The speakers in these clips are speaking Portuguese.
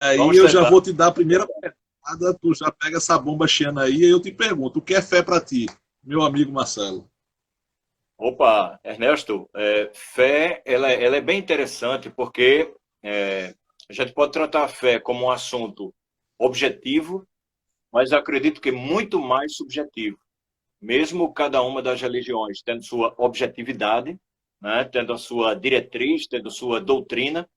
Aí Vamos eu já tentar. vou te dar a primeira pergunta, tu já pega essa bomba cheia aí e eu te pergunto, o que é fé para ti, meu amigo Marcelo? Opa, Ernesto, fé, ela é bem interessante porque a gente pode tratar a fé como um assunto objetivo, mas acredito que muito mais subjetivo. Mesmo cada uma das religiões tendo sua objetividade, né, tendo a sua diretriz, tendo sua doutrina,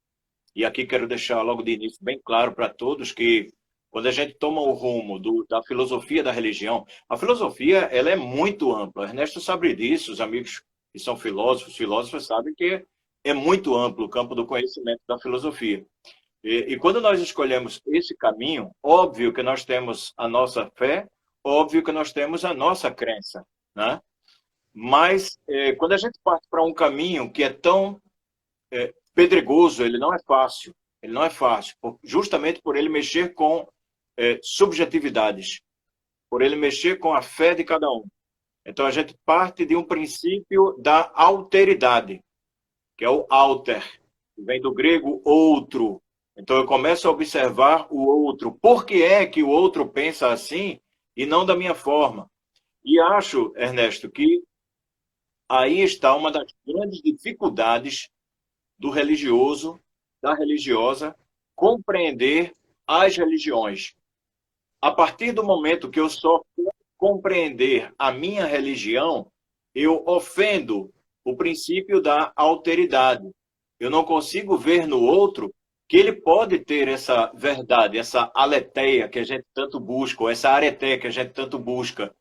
e aqui quero deixar logo de início bem claro para todos que quando a gente toma o rumo da filosofia da religião, a filosofia ela é muito ampla. Ernesto sabe disso, os amigos que são filósofos sabem que é muito amplo o campo do conhecimento da filosofia. E quando nós escolhemos esse caminho, óbvio que nós temos a nossa fé, óbvio que nós temos a nossa crença, né? Mas quando a gente parte para um caminho que é tão pedregoso, ele não é fácil. Ele não é fácil, justamente por ele mexer com subjetividades, por ele mexer com a fé de cada um. Então a gente parte de um princípio da alteridade, que é o alter, que vem do grego outro. Então eu começo a observar o outro. Por que é que o outro pensa assim e não da minha forma? E acho, Ernesto, que aí está uma das grandes dificuldades do religioso, da religiosa, compreender as religiões. A partir do momento que eu só compreender a minha religião, eu ofendo o princípio da alteridade. Eu não consigo ver no outro que ele pode ter essa verdade, essa aletheia que a gente tanto busca, ou essa areteia que a gente tanto busca.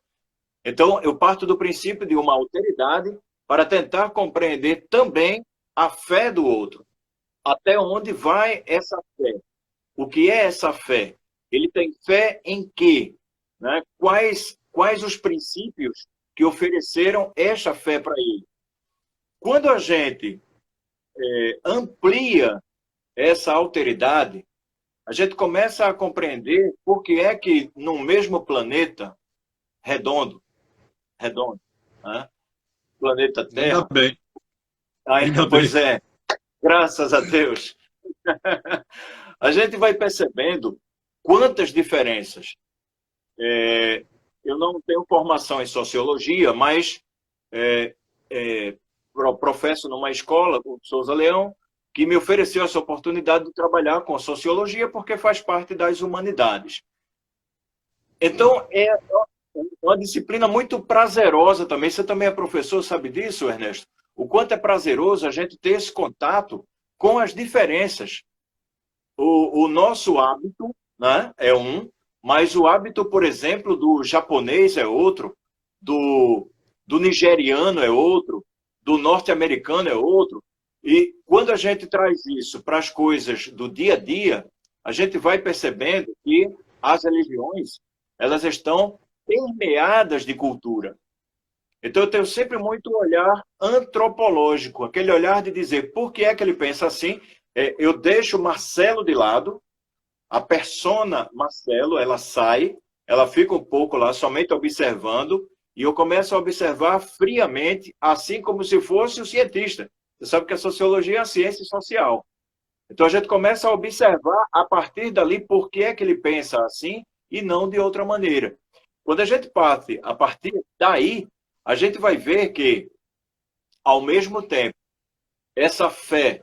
Então, eu parto do princípio de uma alteridade para tentar compreender também a fé do outro. Até onde vai essa fé? O que é essa fé? Ele tem fé em quê? Né? Quais os princípios que ofereceram essa fé para ele? Quando a gente amplia essa alteridade, a gente começa a compreender por que é que no mesmo planeta redondo, redondo, né? Planeta Ainda Terra, bem, ainda pois bem. é, graças a Deus, a gente vai percebendo quantas diferenças. Eu não tenho formação em sociologia, mas é, é, professo numa escola, o Souza Leão, que me ofereceu essa oportunidade de trabalhar com sociologia porque faz parte das humanidades. Então, é uma disciplina muito prazerosa também. Você também é professor, sabe disso, Ernesto? O quanto é prazeroso a gente ter esse contato com as diferenças. O nosso hábito, né, é um, mas o hábito, por exemplo, do japonês é outro, do nigeriano é outro, do norte-americano é outro. E quando a gente traz isso para as coisas do dia a dia, a gente vai percebendo que as religiões elas estão permeadas de cultura. Então eu tenho sempre muito olhar antropológico, aquele olhar de dizer por que é que ele pensa assim. Eu deixo Marcelo de lado, a persona Marcelo, ela sai, ela fica um pouco lá somente observando, e eu começo a observar friamente, assim como se fosse o cientista. Você sabe que a sociologia é a ciência social. Então a gente começa a observar a partir dali por que é que ele pensa assim e não de outra maneira. Quando a gente parte a partir daí, a gente vai ver que, ao mesmo tempo, essa fé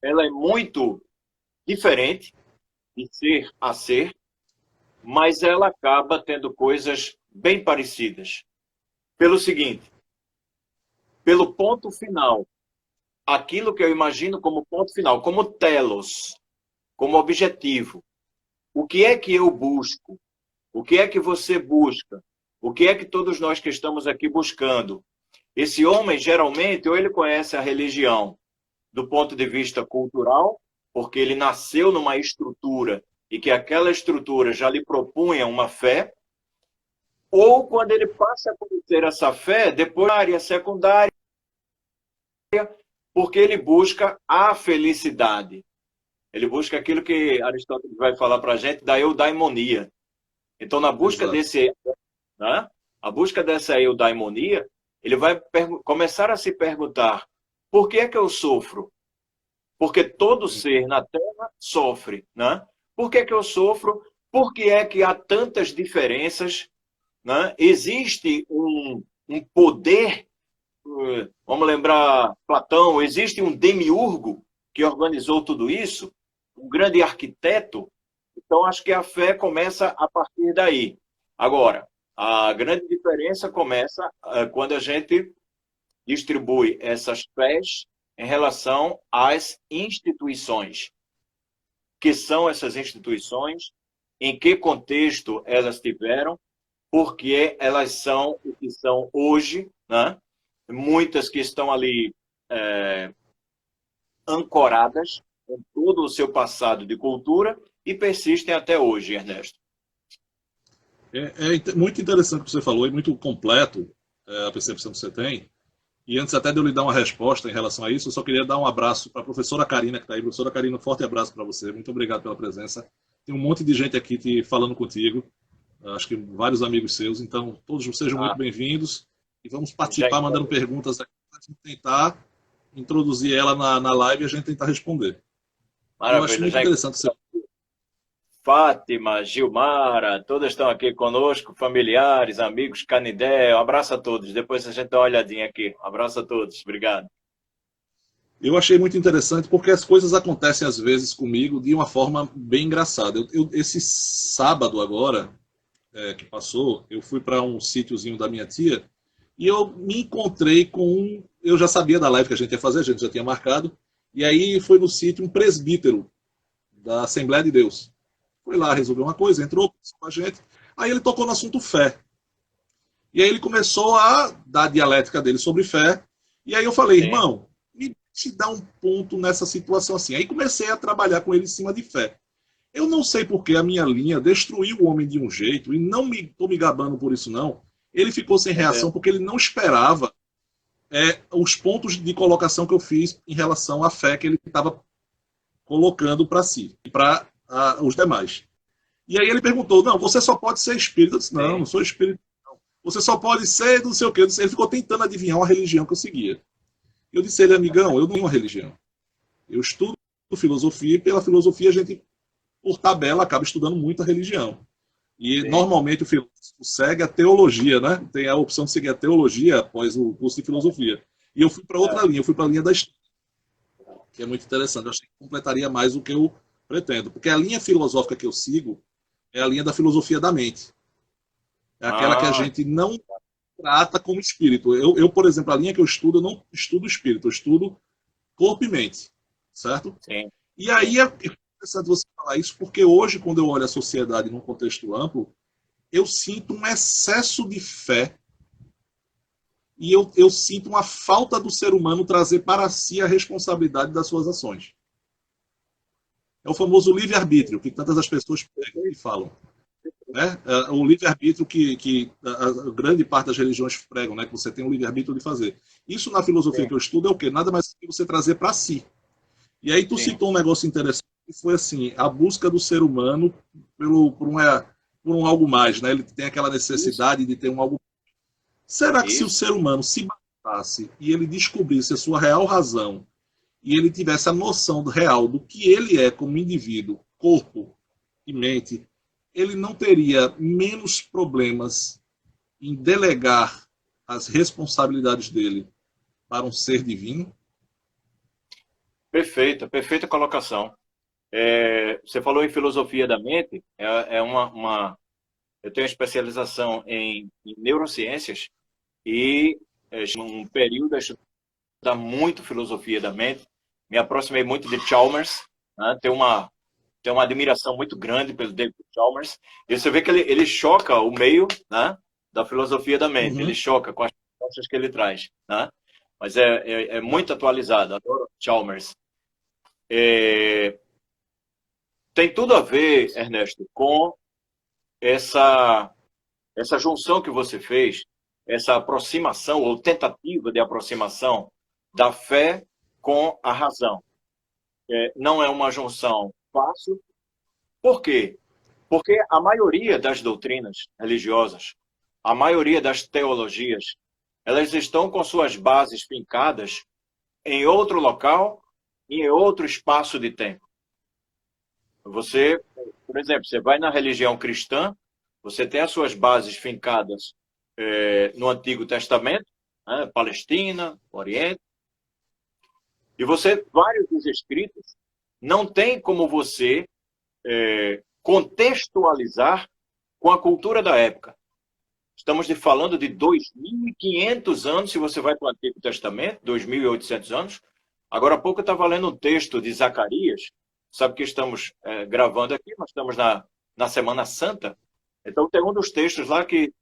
ela é muito diferente de ser a ser, mas ela acaba tendo coisas bem parecidas. Pelo seguinte, pelo ponto final, aquilo que eu imagino como ponto final, como telos, como objetivo. O que é que eu busco? O que é que você busca? O que é que todos nós que estamos aqui buscando? Esse homem, geralmente, ou ele conhece a religião do ponto de vista cultural, porque ele nasceu numa estrutura e que aquela estrutura já lhe propunha uma fé, ou quando ele passa a conhecer essa fé, depois na área secundária, porque ele busca a felicidade. Ele busca aquilo que Aristóteles vai falar para a gente da eudaimonia. Então, na busca Exato. desse, né, a busca dessa eudaimonia, ele vai começar a se perguntar: por que é que eu sofro? Porque todo ser na Terra sofre, né? Por que que eu sofro? Por que é que há tantas diferenças? Né? Existe um poder, vamos lembrar Platão, existe um demiurgo que organizou tudo isso, um grande arquiteto. Então, acho que a fé começa a partir daí. Agora, a grande diferença começa quando a gente distribui essas fés em relação às instituições. Que são essas instituições? Em que contexto elas tiveram? Por que elas são o que são hoje? Né? Muitas que estão ali ancoradas com todo o seu passado de cultura e persistem até hoje, Ernesto. É muito interessante o que você falou e muito completo a percepção que você tem. E antes até de eu lhe dar uma resposta em relação a isso, eu só queria dar um abraço para a professora Karina, que está aí. Professora Karina, um forte abraço para você. Muito obrigado pela presença. Tem um monte de gente aqui falando contigo. Acho que vários amigos seus. Então, todos sejam muito bem-vindos. E vamos participar mandando perguntas aqui para a gente tentar introduzir ela na live e a gente tentar responder. Maravilha. Eu acho muito interessante você. Fátima, Gilmara, todas estão aqui conosco, familiares, amigos, Canidé, um abraço a todos. Depois a gente dá uma olhadinha aqui. Um abraço a todos, obrigado. Eu achei muito interessante porque as coisas acontecem às vezes comigo de uma forma bem engraçada. Esse sábado agora, que passou, eu fui para um sítiozinho da minha tia e eu me encontrei com eu já sabia da live que a gente ia fazer, a gente já tinha marcado, e aí foi no sítio um presbítero da Assembleia de Deus. Foi lá resolver uma coisa, entrou com a gente. Aí ele tocou no assunto fé. E aí ele começou a dar a dialética dele sobre fé. E aí eu falei, irmão, me dá um ponto nessa situação assim. Aí comecei a trabalhar com ele em cima de fé. Eu não sei porque a minha linha destruiu o homem de um jeito, e não estou me gabando por isso não. Ele ficou sem reação porque ele não esperava os pontos de colocação que eu fiz em relação à fé que ele estava colocando para si e para os demais. E aí ele perguntou, não, você só pode ser espírita. Eu disse, não, não sou espírita. Não. Você só pode ser não sei o quê. Ele ficou tentando adivinhar uma religião que eu seguia. Eu disse a ele, amigão, eu não tenho uma religião. Eu estudo filosofia e pela filosofia a gente, por tabela, acaba estudando muita religião. E normalmente o filósofo segue a teologia, né? Tem a opção de seguir a teologia após o curso de filosofia. E eu fui para outra linha, eu fui para a linha da história, que é muito interessante. Eu acho que completaria mais o que eu pretendo. Porque a linha filosófica que eu sigo é a linha da filosofia da mente. É aquela que a gente não trata como espírito. Eu, por exemplo, a linha que eu estudo, eu não estudo espírito, eu estudo corpo e mente. Certo? Sim. E aí é interessante você falar isso, porque hoje, quando eu olho a sociedade num contexto amplo, eu sinto um excesso de fé e eu sinto uma falta do ser humano trazer para si a responsabilidade das suas ações. É o famoso livre-arbítrio, que tantas as pessoas pegam e falam. Né? O livre-arbítrio que a grande parte das religiões pregam, né? Que você tem o livre-arbítrio de fazer. Isso na filosofia que eu estudo é o quê? Nada mais que você trazer para si. E aí tu citou um negócio interessante, que foi assim, a busca do ser humano por um algo mais, né? Ele tem aquela necessidade de ter um algo. Será que se o ser humano se bastasse e ele descobrisse a sua real razão e ele tivesse a noção real do que ele é como indivíduo, corpo e mente, ele não teria menos problemas em delegar as responsabilidades dele para um ser divino? Perfeita colocação. Você falou em filosofia da mente, eu tenho especialização em neurociências e um período a estudar muito filosofia da mente, me aproximei muito de Chalmers, né? Tenho uma admiração muito grande pelo David Chalmers, e você vê que ele choca o meio, né, da filosofia da mente, ele choca com as propostas que ele traz, né? Mas é muito atualizado, adoro Chalmers. Tem tudo a ver, Ernesto, com essa junção que você fez, essa aproximação ou tentativa de aproximação da fé com a razão. Não é uma junção fácil. Por quê? Porque a maioria das doutrinas religiosas, a maioria das teologias, elas estão com suas bases fincadas em outro local e em outro espaço de tempo. Você, por exemplo, você vai na religião cristã, você tem as suas bases fincadas no Antigo Testamento, né, Palestina, Oriente, e você, vários dos escritos, não tem como você contextualizar com a cultura da época. Estamos falando de 2.500 anos, se você vai para o Antigo Testamento, 2.800 anos. Agora há pouco eu estava lendo um texto de Zacarias, sabe que estamos gravando aqui, nós estamos na Semana Santa. Então tem um dos textos lá que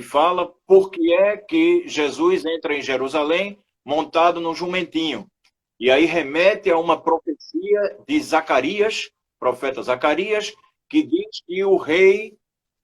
fala por que é que Jesus entra em Jerusalém montado num jumentinho. E aí remete a uma profecia de Zacarias, profeta Zacarias, que diz que o rei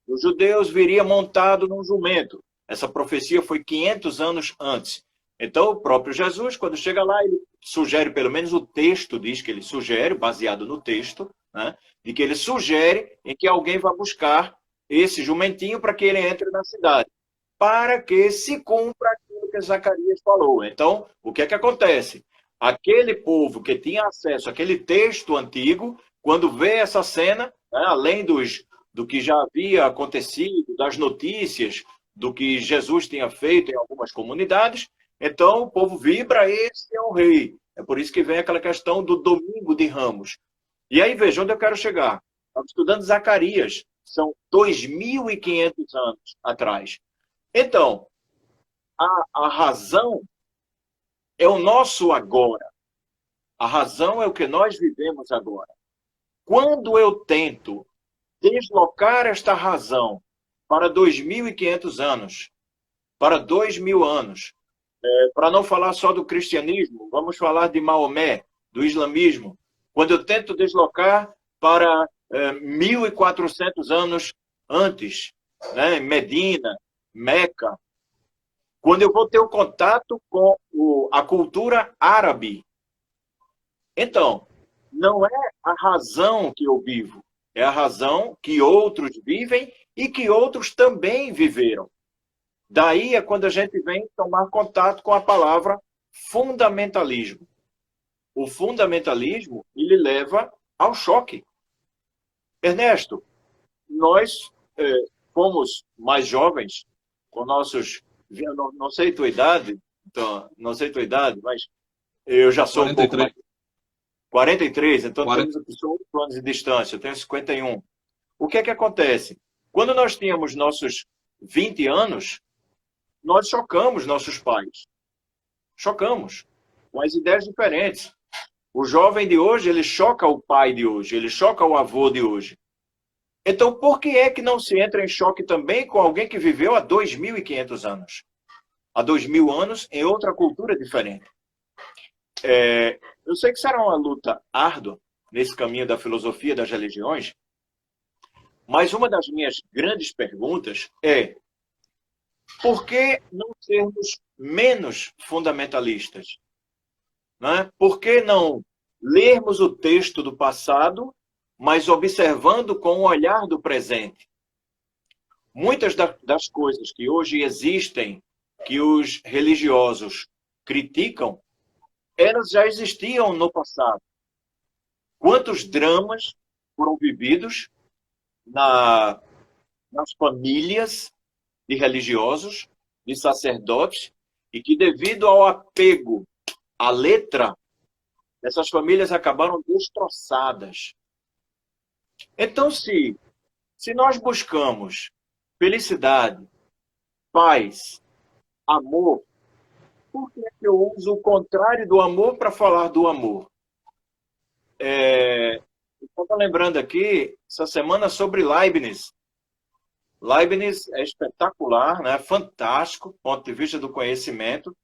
dos judeus viria montado num jumento. Essa profecia foi 500 anos antes. Então, o próprio Jesus, quando chega lá, ele sugere, pelo menos o texto diz que ele sugere, baseado no texto, né, de que ele sugere em que alguém vá buscar esse jumentinho para que ele entre na cidade, para que se cumpra aquilo que Zacarias falou. Então, o que é que acontece? Aquele povo que tinha acesso àquele texto antigo, quando vê essa cena, né, além do que já havia acontecido, das notícias, do que Jesus tinha feito em algumas comunidades, então o povo vibra, esse é o rei. É por isso que vem aquela questão do domingo de Ramos. E aí, veja onde eu quero chegar. Estamos estudando Zacarias, são 2.500 anos atrás. Então, a razão é o nosso agora. A razão é o que nós vivemos agora. Quando eu tento deslocar esta razão para 2.500 anos, para 2.000 anos, para não falar só do cristianismo, vamos falar de Maomé, do islamismo. Quando eu tento deslocar para 1.400 anos antes, né, Medina, Meca, quando eu vou ter o contato com a cultura árabe. Então, não é a razão que eu vivo, é a razão que outros vivem e que outros também viveram. Daí é quando a gente vem tomar contato com a palavra fundamentalismo. O fundamentalismo, ele leva ao choque. Ernesto, nós fomos mais jovens, com nossos... Não sei tua idade, então, não sei tua idade, mas eu já sou 43. Um pouco mais... 43, então 40. Temos 8 anos de distância, eu tenho 51. O que é que acontece? Quando nós tínhamos nossos 20 anos, nós chocamos nossos pais. Chocamos, com as ideias diferentes. O jovem de hoje, ele choca o pai de hoje, ele choca o avô de hoje. Então, por que é que não se entra em choque também com alguém que viveu há 2.500 anos? Há 2.000 anos em outra cultura diferente. Eu sei que será uma luta árdua nesse caminho da filosofia das religiões, mas uma das minhas grandes perguntas é: por que não sermos menos fundamentalistas? Né? Por que não lermos o texto do passado, mas observando com o olhar do presente? Muitas das coisas que hoje existem, que os religiosos criticam, elas já existiam no passado. Quantos dramas foram vividos nas famílias de religiosos, de sacerdotes, e que devido ao apego à letra, essas famílias acabaram destroçadas. Então, se nós buscamos felicidade, paz, amor, por que eu uso o contrário do amor para falar do amor? Eu estava lembrando aqui, essa semana, sobre Leibniz. Leibniz é espetacular, né? Fantástico, do ponto de vista do conhecimento,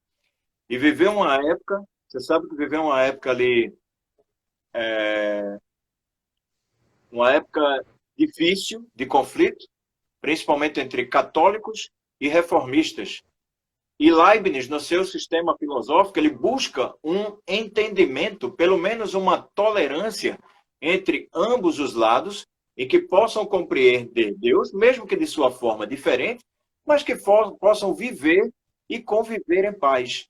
e viveu uma época, você sabe que viveu uma época ali, uma época difícil de conflito, principalmente entre católicos e reformistas. E Leibniz, no seu sistema filosófico, ele busca um entendimento, pelo menos uma tolerância entre ambos os lados, e que possam compreender Deus, mesmo que de sua forma diferente, mas que possam viver e conviver em paz.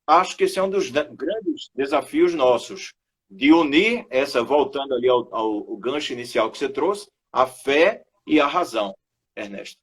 Acho que esse é um dos grandes desafios nossos. de unir essa, voltando ali ao gancho inicial que você trouxe, a fé e a razão, Ernesto.